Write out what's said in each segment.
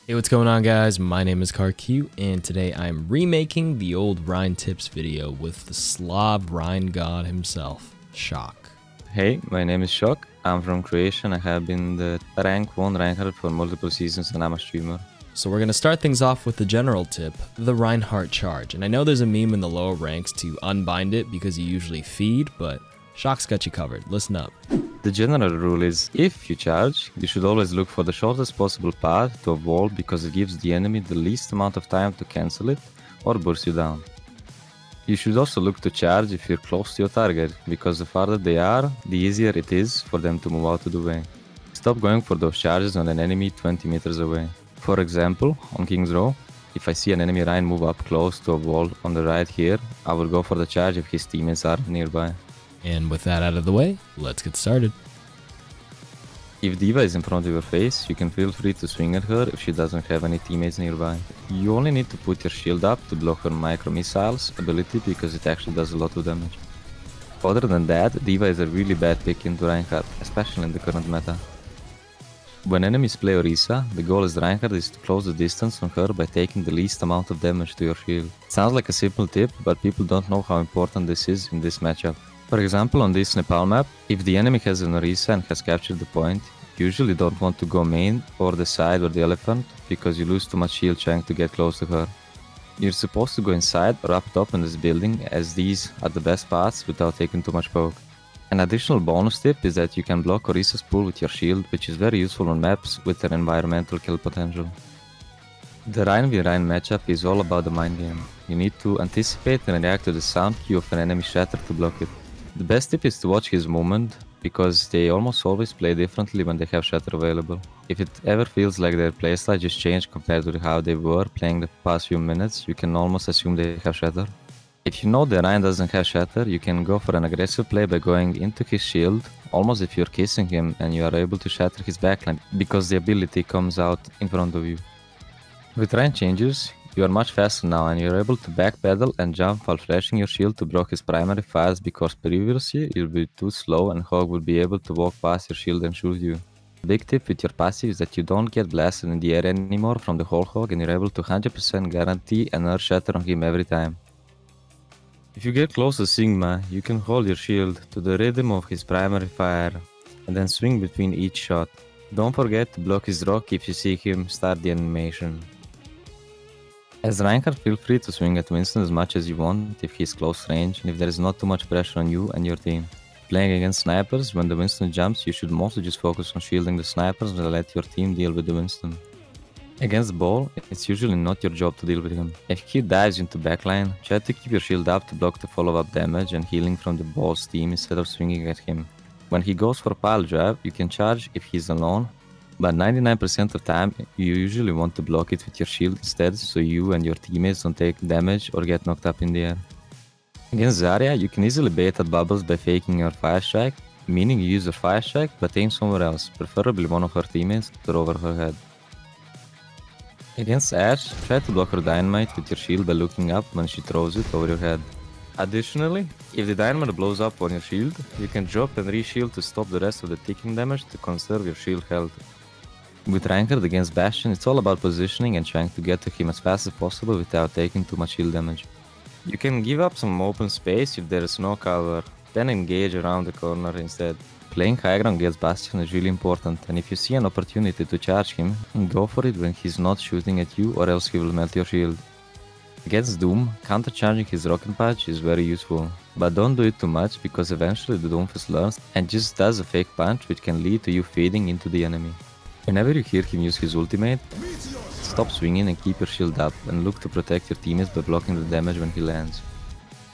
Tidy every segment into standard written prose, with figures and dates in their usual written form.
Hey, what's going on, guys? My name is KarQ, and today I'm remaking the old Rein tips video with the Slav Rein god himself, Shock. Hey, my name is Shock. I'm from Croatia and I have been the rank 1 Reinhardt for multiple seasons and I'm a streamer. So we're going to start things off with the general tip, the REINHARDT charge. And I know there's a meme in the lower ranks to unbind it because you usually feed, but Shock's got you covered. Listen up. The general rule is, if you charge, you should always look for the shortest possible path to a wall because it gives the enemy the least amount of time to cancel it or burst you down. You should also look to charge if you're close to your target, because the farther they are, the easier it is for them to move out of the way. Stop going for those charges on an enemy 20 meters away. For example, on King's Row, if I see an enemy Rein move up close to a wall on the right here, I will go for the charge if his teammates are nearby. And with that out of the way, let's get started. If Deva is in front of your face, you can feel free to swing at her if she doesn't have any teammates nearby. You only need to put your shield up to block her micro missiles ability because it actually does a lot of damage. Other than that, Deva is a really bad pick into Reinhardt, especially in the current meta. When enemies play Orisa, the goal as Reinhardt is to close the distance on her by taking the least amount of damage to your shield. It sounds like a simple tip, but people don't know how important this is in this matchup. For example, on this Nepal map, if the enemy has an Orisa and has captured the point, you usually don't want to go main or the side or the elephant because you lose too much shield trying to get close to her. You're supposed to go inside or up top in this building, as these are the best paths without taking too much poke. An additional bonus tip is that you can block Orisa's pull with your shield, which is very useful on maps with their environmental kill potential. The Rein v Rein matchup is all about the mind game. You need to anticipate and react to the sound cue of an enemy shatter to block it. The best tip is to watch his movement, because they almost always play differently when they have shatter available. If it ever feels like their playstyle just changed compared to how they were playing the past few minutes, you can almost assume they have shatter. If you know the Rein doesn't have shatter, you can go for an aggressive play by going into his shield, almost if you're kissing him and you are able to shatter his backline, because the ability comes out in front of you. With Rein changes, you are much faster now and you're able to backpedal and jump while flashing your shield to block his primary fires, because previously you'll be too slow and Hog will be able to walk past your shield and shoot you. Big tip with your passive is that you don't get blasted in the air anymore from the whole Hog and you're able to 100% guarantee an earth shatter on him every time. If you get close to Sigma, you can hold your shield to the rhythm of his primary fire and then swing between each shot. Don't forget to block his rock if you see him start the animation. As Reinhardt, feel free to swing at Winston as much as you want if he's close range and if there is not too much pressure on you and your team. Playing against snipers, when the Winston jumps, you should mostly just focus on shielding the snipers and let your team deal with the Winston. Against Ball, it's usually not your job to deal with him. If he dives into backline, try to keep your shield up to block the follow-up damage and healing from the Ball's team instead of swinging at him. When he goes for pile drive, you can charge if he's alone, but 99% of the time, you usually want to block it with your shield instead, so you and your teammates don't take damage or get knocked up in the air. Against Zarya, you can easily bait at bubbles by faking your fire strike, meaning you use your fire strike but aim somewhere else, preferably one of her teammates, or over her head. Against Ashe, try to block her dynamite with your shield by looking up when she throws it over your head. Additionally, if the dynamite blows up on your shield, you can drop and re-shield to stop the rest of the ticking damage to conserve your shield health. With Reinhardt against Bastion, it's all about positioning and trying to get to him as fast as possible without taking too much shield damage. You can give up some open space if there is no cover, then engage around the corner instead. Playing high ground against Bastion is really important, and if you see an opportunity to charge him, go for it when he's not shooting at you, or else he will melt your shield. Against Doom, counter-charging his rocket punch is very useful, but don't do it too much because eventually the Doomfist learns and just does a fake punch which can lead to you feeding into the enemy. Whenever you hear him use his ultimate, stop swinging and keep your shield up and look to protect your teammates by blocking the damage when he lands.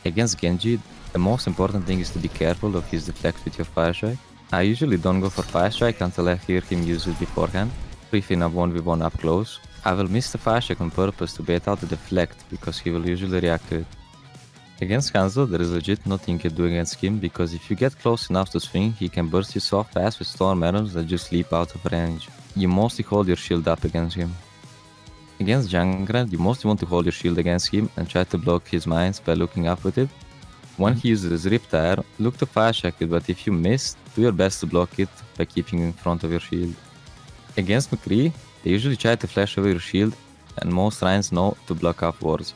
Against Kenji, the most important thing is to be careful of his deflect with your fire strike. I usually don't go for fire strike until I hear him use it beforehand. If in a 1v1 up close, I will miss the fire strike on purpose to bait out the deflect because he will usually react to it. Against Hanzo, there is legit nothing you can do against him, because if you get close enough to swing, he can burst you so fast with storm arrows that just leap out of range. You mostly hold your shield up against him. Against Jeonghan Grant, you mostly want to hold your shield against him and try to block his mines by looking up with it. When he uses his Riptire, look to fire strike it, but if you miss, do your best to block it by keeping in front of your shield. Against McCree, They usually try to flash over your shield, and most Reins know to block off wards.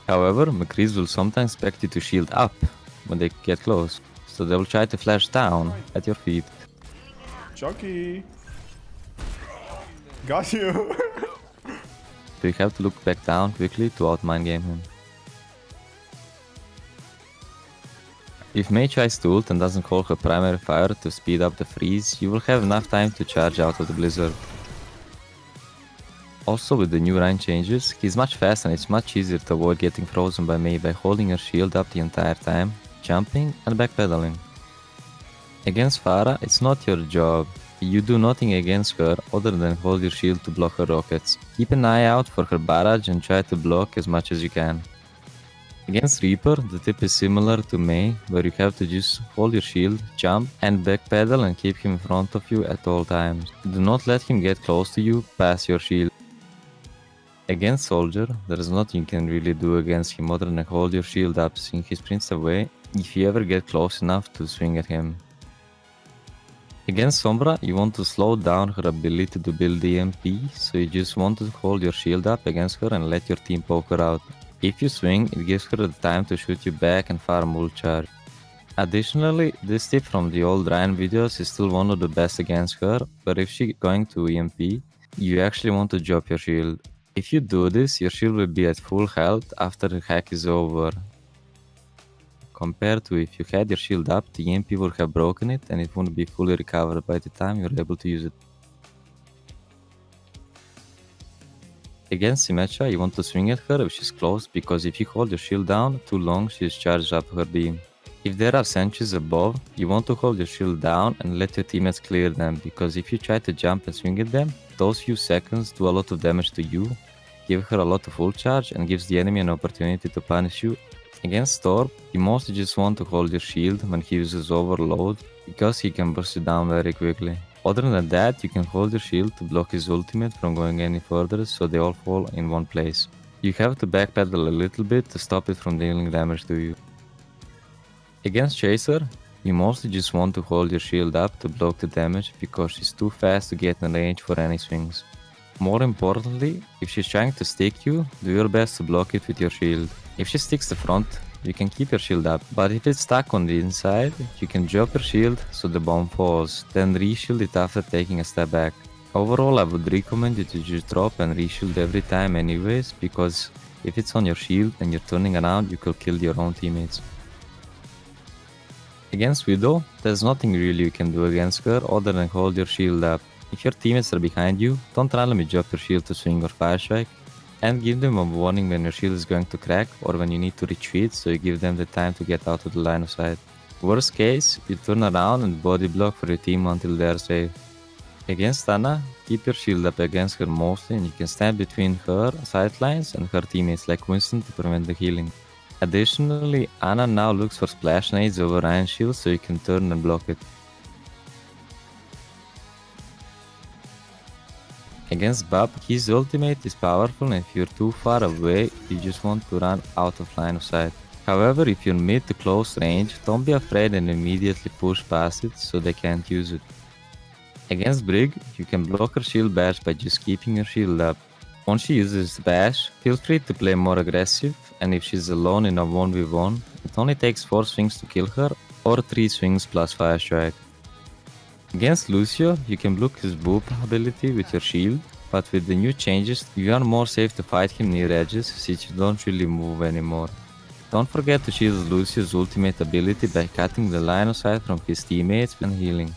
However, McCrees will sometimes expect you to shield up when they get close, so they will try to flash down at your feet. Chucky! Got you! So you have to look back down quickly to out-mind game him. If Mei tries to ult and doesn't call her primary fire to speed up the freeze, you will have enough time to charge out of the blizzard. Also, with the new Rein changes, he's much faster and it's much easier to avoid getting frozen by Mei by holding your shield up the entire time, jumping and backpedaling. Against Pharah, it's not your job. You do nothing against her other than hold your shield to block her rockets. Keep an eye out for her barrage and try to block as much as you can. Against Reaper, the tip is similar to Mei, where you have to just hold your shield, jump and backpedal and keep him in front of you at all times. Do not let him get close to you past your shield. Against Soldier, there is nothing you can really do against him other than hold your shield up, seeing he sprints away if you ever get close enough to swing at him. Against Sombra, you want to slow down her ability to build EMP, so you just want to hold your shield up against her and let your team poke her out. If you swing, it gives her the time to shoot you back and farm ult charge. Additionally, this tip from the old Rein videos is still one of the best against her, but if she's going to EMP, you actually want to drop your shield. If you do this, your shield will be at full health after the hack is over. Compared to if you had your shield up, the EMP would have broken it and it wouldn't be fully recovered by the time you're able to use it. Against Symmetra, you want to swing at her if she's close, because if you hold your shield down too long, she's charged up her beam. If there are sentries above, you want to hold your shield down and let your teammates clear them, because if you try to jump and swing at them, those few seconds do a lot of damage to you, give her a lot of ult charge and gives the enemy an opportunity to punish you. Against Storm, you mostly just want to hold your shield when he uses overload, because he can burst you down very quickly. Other than that, you can hold your shield to block his ultimate from going any further, so they all fall in one place. You have to backpedal a little bit to stop it from dealing damage to you. Against Chaser, you mostly just want to hold your shield up to block the damage, because she's too fast to get in range for any swings. More importantly, if she's trying to stick you, do your best to block it with your shield. If she sticks the front, you can keep your shield up, but if it's stuck on the inside, you can drop your shield so the bomb falls, then reshield it after taking a step back. Overall, I would recommend you to just drop and reshield every time anyways, because if it's on your shield and you're turning around, you could kill your own teammates. Against Widow, there's nothing really you can do against her other than hold your shield up. If your teammates are behind you, don't randomly drop your shield to swing or fire strike, and give them a warning when your shield is going to crack or when you need to retreat, so you give them the time to get out of the line of sight. Worst case, you turn around and body block for your team until they are safe. Against Ana, keep your shield up against her mostly, and you can stand between her sightlines and her teammates like Winston to prevent the healing. Additionally, Ana now looks for splash nades over Rein's shield, so you can turn and block it. Against Bob, his ultimate is powerful, and if you're too far away, you just want to run out of line of sight. However, if you're mid to close range, don't be afraid and immediately push past it so they can't use it. Against Brig, you can block her shield bash by just keeping your shield up. Once she uses bash, feel free to play more aggressive, and if she's alone in a 1v1, it only takes 4 swings to kill her, or 3 swings plus fire strike. Against Lucio, you can block his boop ability with your shield, but with the new changes, you are more safe to fight him near edges since you don't really move anymore. Don't forget to shield Lucio's ultimate ability by cutting the line of sight from his teammates and healing.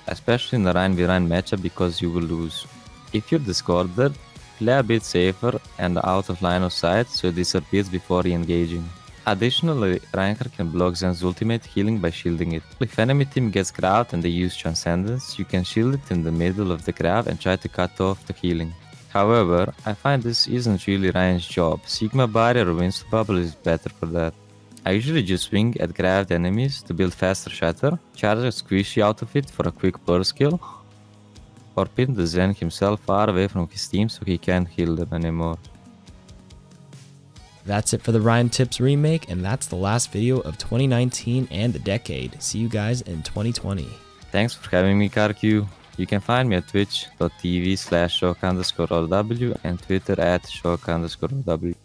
Especially in the Rein v Rein matchup, because you will lose. If you're discorded, play a bit safer and out of line of sight so it disappears before re-engaging. Additionally, Reinhardt can block Zen's ultimate healing by shielding it. If enemy team gets grabbed and they use Transcendence, you can shield it in the middle of the grab and try to cut off the healing. However, I find this isn't really Rein's job. Sigma Barrier or WindbrosXP is better for that. I usually just swing at grabbed enemies to build faster shatter, charge a squishy out of it for a quick burst kill, or pin the Zen himself far away from his team so he can't heal them anymore. That's it for the Rein Tips remake, and that's the last video of 2019 and the decade. See you guys in 2020. Thanks for having me, KarQ. You can find me at twitch.tv/shock_RW and Twitter at shock_RW.